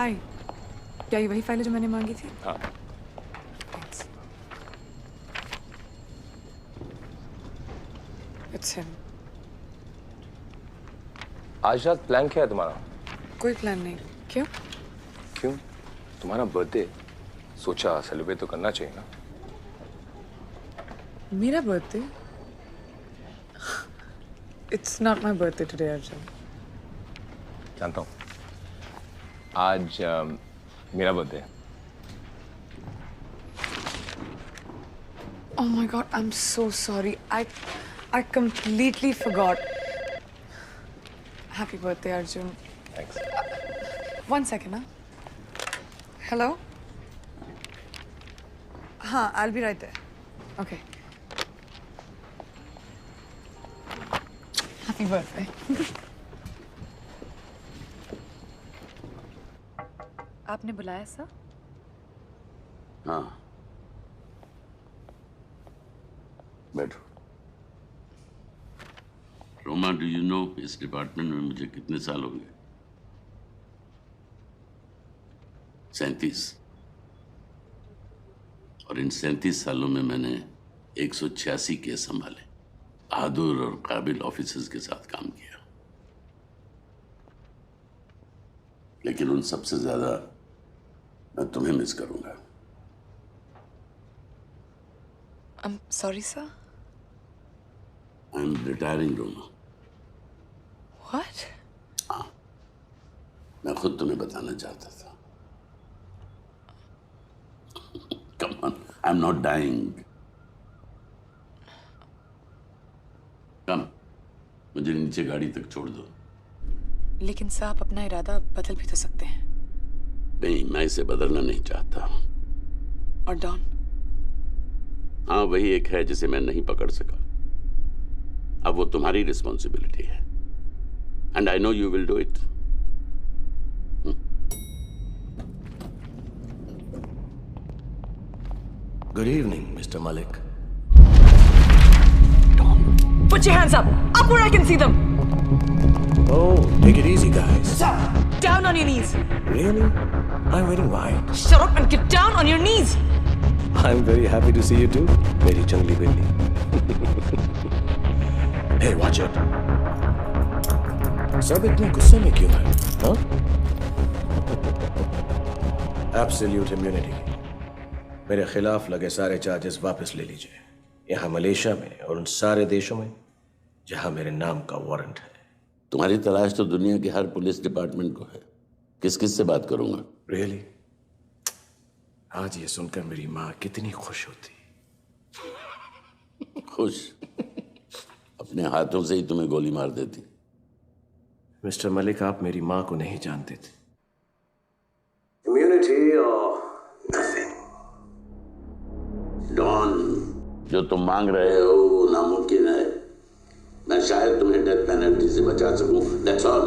हाय, क्या ये वही फाइल है जो मैंने मांगी थी? हाँ। It's him. आज रात प्लान क्या है तुम्हारा? कोई प्लान नहीं। क्यों? क्यों? तुम्हारा बर्थडे, सोचा सेलिब्रेट तो करना चाहिए ना। मेरा birthday? It's not my birthday today, Arjun. जानता हूँ। आज मेरा बर्थडे है। Oh my God, I'm so sorry. I completely forgot. Happy birthday, Arjun. Thanks. One second, huh? Hello? हाँ, I'll be right there. Okay. Happy birthday. आपने बुलाया sir? हाँ, बैठो। रोमा, डू यू नो इस डिपार्टमेंट में मुझे कितने साल हो गए? 37। और इन 37 सालों में मैंने 186 केस संभाले, बहादुर और काबिल ऑफिसर्स के साथ काम किया। लेकिन उन सबसे ज्यादा मैं तुम्हें मिस करूंगा। I'm sorry, sir. I'm retiring, Roma. What? हाँ, मैं खुद तुम्हें बताना चाहता था। Come on, I'm not dying. Come, मुझे नीचे गाड़ी तक छोड़ दो। लेकिन सर, आप अपना इरादा बदल भी तो सकते हैं। नहीं, मैं इसे बदलना नहीं चाहता। और डॉन? हाँ, वही एक है जिसे मैं नहीं पकड़ सका। अब वो तुम्हारी रिस्पॉन्सिबिलिटी है। And I know you will do it. Good evening, Mr. Malik. Put your hands up! Up where I can see them! Oh, take it easy, guys. Down on your knees! Really? I'm waiting wide. Shut up and get down on your knees! I'm very happy to see you too, मेरी चंगली बिल्ली. Hey, watch it. सब इतने गुस्से में क्यों हैं? हाँ? Absolute immunity. मेरे खिलाफ लगे सारे चार्जेस वापस ले लीजिए। यहाँ मलेशिया में और उन सारे देशों में जहाँ मेरे नाम का वारंट है। तुम्हारी तलाश तो दुनिया के हर पुलिस डिपार्टमेंट को है। किस किस से बात करूंगा? Really? आज ये सुनकर मेरी माँ कितनी खुश होती। खुश? अपने हाथों से ही तुम्हें गोली मार देती। मिस्टर मलिक, आप मेरी माँ को नहीं जानते थे। इम्यूनिटी और नथिंग। डॉन, जो तुम मांग रहे हो वो नामुमकिन है। मैं शायद तुम्हें डेथ पेनल्टी से बचा सकूं, दैट्स ऑल।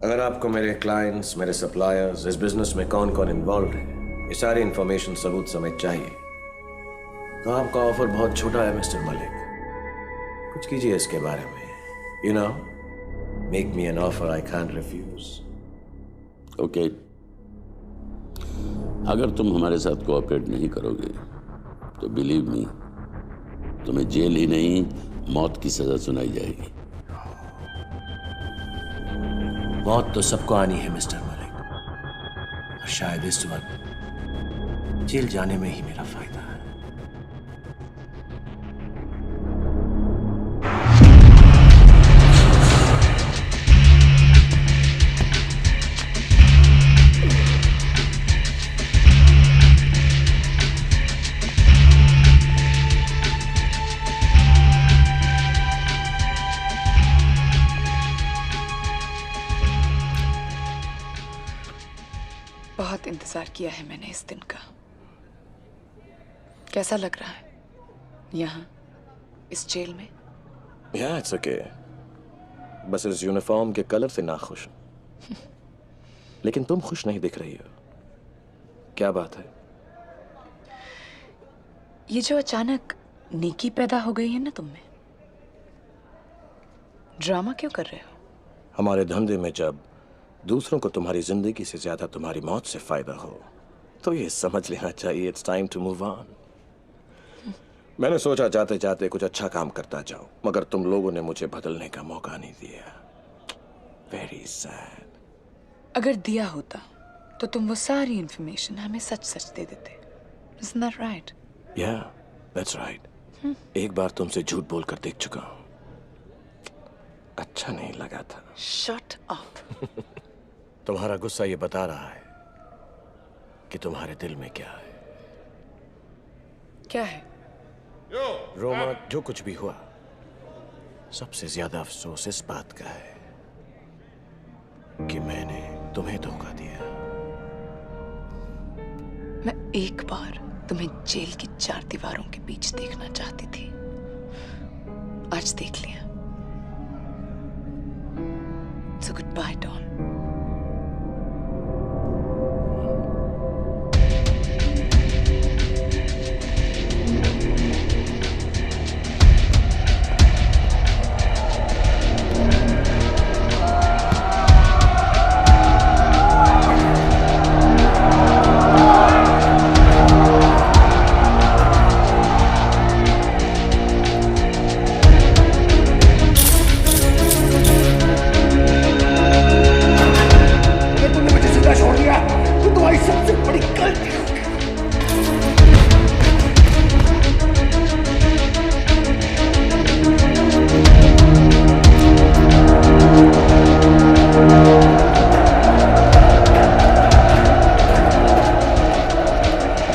अगर आपको मेरे क्लाइंट्स, मेरे सप्लायर्स, इस बिजनेस में कौन कौन इन्वॉल्व है, ये सारी इंफॉर्मेशन सबूत समेत चाहिए, तो आपका ऑफर बहुत छोटा है मिस्टर मलिक। कुछ कीजिए इसके बारे में। You know, make me an offer I can't refuse. Okay, अगर तुम हमारे साथ कोऑपरेट नहीं करोगे तो बिलीव मी, तुम्हें जेल ही नहीं मौत की सजा सुनाई जाएगी। मौत तो सबको आनी है मिस्टर मलिक, और शायद इस वक्त जेल जाने में ही मेरा फायदा है। बहुत इंतजार किया है मैंने इस दिन का। कैसा लग रहा है यहाँ इस जेल में? Yeah, it's okay. बस इस यूनिफॉर्म के कलर से ना खुश हूं। लेकिन तुम खुश नहीं दिख रही हो, क्या बात है? ये जो अचानक नेकी पैदा हो गई है ना तुम में, ड्रामा क्यों कर रहे हो? हमारे धंधे में जब दूसरों को तुम्हारी जिंदगी से ज्यादा तुम्हारी मौत से फायदा हो तो ये समझ लेना चाहिए it's time to move on. मैंने सोचा जाते जाते कुछ अच्छा काम करता जाऊं, मगर तुम लोगों ने मुझे बदलने का मौका नहीं दिया। Very sad. अगर दिया होता तो तुम वो सारी इंफॉर्मेशन हमें सच सच दे देते। Isn't that right? Yeah, that's right. एक बार तुमसे झूठ बोलकर देख चुका हूं, अच्छा नहीं लगा था। Shut up. तुम्हारा गुस्सा ये बता रहा है कि तुम्हारे दिल में क्या है। क्या है? रोमा, जो कुछ भी हुआ, सबसे ज्यादा अफसोस इस बात का है कि मैंने तुम्हें धोखा दिया। मैं एक बार तुम्हें जेल की 4 दीवारों के बीच देखना चाहती थी, आज देख लिया। So goodbye, Dawn.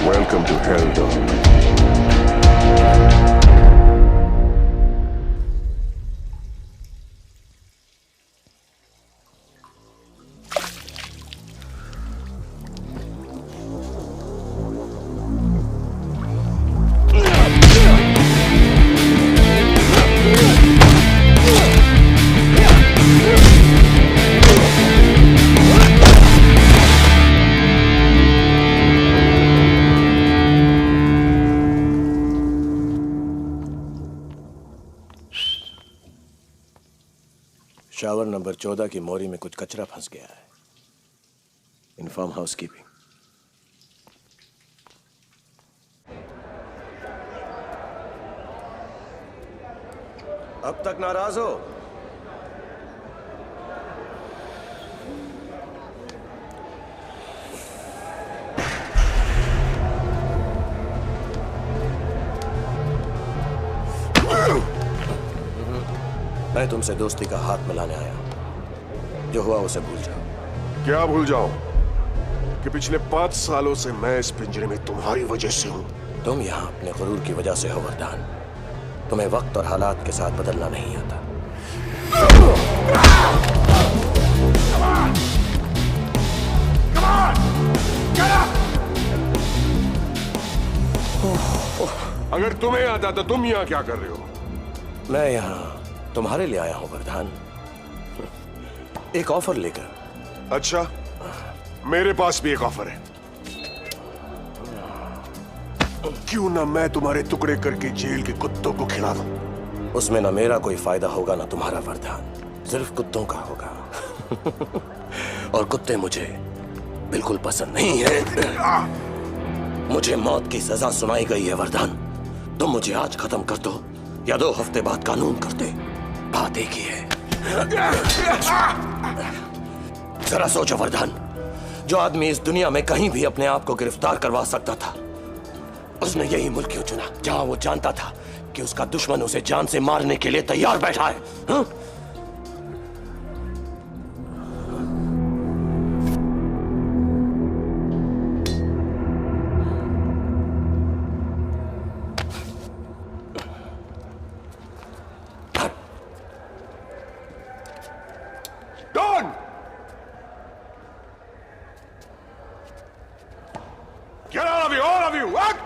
Welcome to hell, Dawn. Shower number 14 की मोरी में कुछ कचरा फंस गया है। Inform housekeeping. अब तक नाराज हो? मैं तुमसे दोस्ती का हाथ मिलाने आया हूं। जो हुआ उसे भूल जाओ। क्या भूल जाऊं कि पिछले 5 सालों से मैं इस पिंजरे में तुम्हारी वजह से हूं। तुम यहाँ अपने गुरूर की वजह से हो वरदान। तुम्हें वक्त और हालात के साथ बदलना नहीं आता। अगर तुम्हें आता तो तुम यहाँ क्या कर रहे हो? मैं यहाँ तुम्हारे लिए आया हूं वरदान, एक ऑफर लेकर। अच्छा, मेरे पास भी एक ऑफर है। क्यों ना मैं तुम्हारे टुकड़े करके जेल के कुत्तों को खिला दूं? उसमें ना मेरा कोई फायदा होगा ना तुम्हारा वरदान, सिर्फ कुत्तों का होगा। और कुत्ते मुझे बिल्कुल पसंद नहीं है। मुझे मौत की सजा सुनाई गई है वरदान। तुम मुझे आज खत्म कर दो या 2 हफ्ते बाद कानून कर दे, बात एक ही है। जरा सोचो वरदान, जो आदमी इस दुनिया में कहीं भी अपने आप को गिरफ्तार करवा सकता था, उसने यही मुल्क क्यों चुना जहां वो जानता था कि उसका दुश्मन उसे जान से मारने के लिए तैयार बैठा है? हा? Get out of here, all of you! What?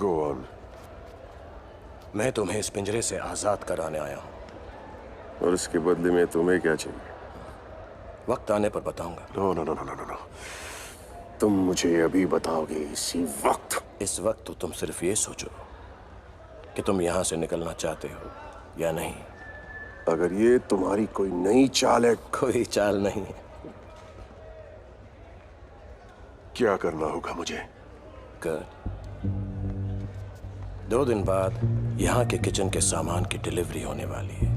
Go on. मैं तुम्हें इस पिंजरे से आजाद कराने आया हूं। और इसके बदले में तुम्हें क्या चाहिए? वक्त आने पर बताऊंगा। No no no no no no, तुम मुझे अभी बताओगे इसी वक्त। इस वक्त तो तुम सिर्फ ये सोचो कि तुम यहां से निकलना चाहते हो या नहीं। अगर ये तुम्हारी कोई नई चाल है, कोई चाल नहीं है। क्या करना होगा मुझे? कर 2 दिन बाद यहां के किचन के सामान की डिलीवरी होने वाली है।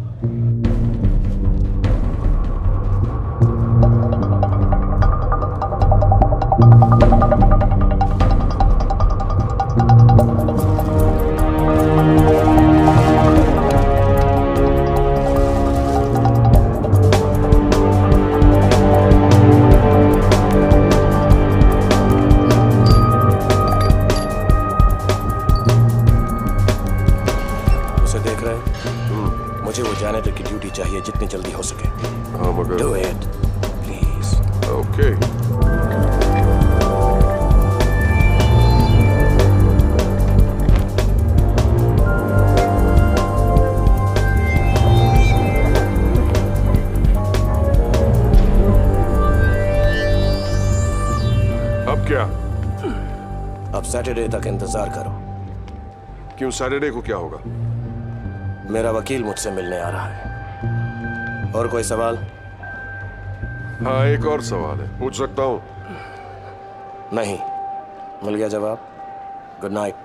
मुझे वो जाने तक की ड्यूटी चाहिए जितनी जल्दी हो सके। हाँ मगर डू इट प्लीज। ओके। अब क्या? अब सैटरडे तक इंतजार करो। क्यों? सैटरडे को क्या होगा? मेरा वकील मुझसे मिलने आ रहा है। और कोई सवाल? हाँ, एक और सवाल है, पूछ सकता हूं? नहीं, मिल गया जवाब। Good night.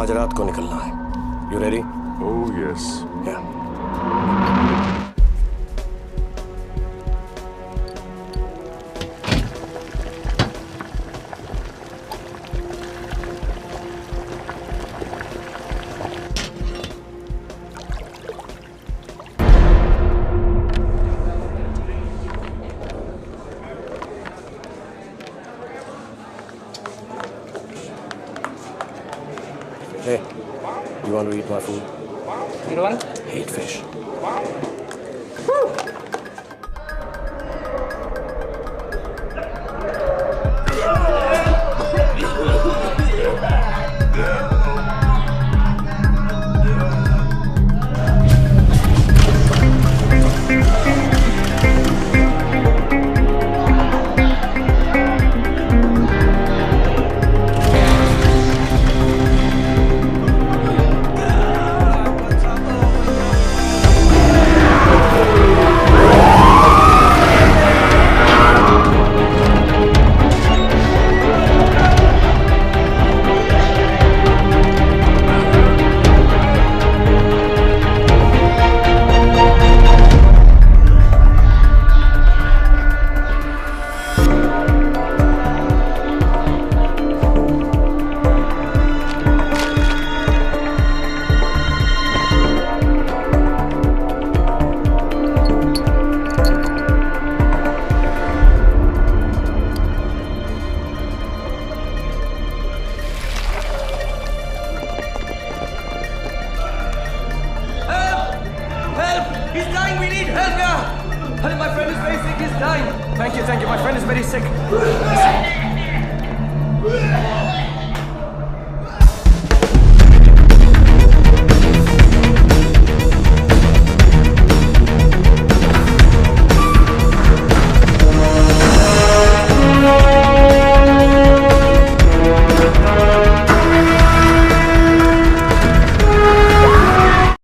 आज रात को निकलना है। You ready? Oh yes. Hey, you want to eat my food? You don't want? Hate fish. Thank you. My friend is very sick.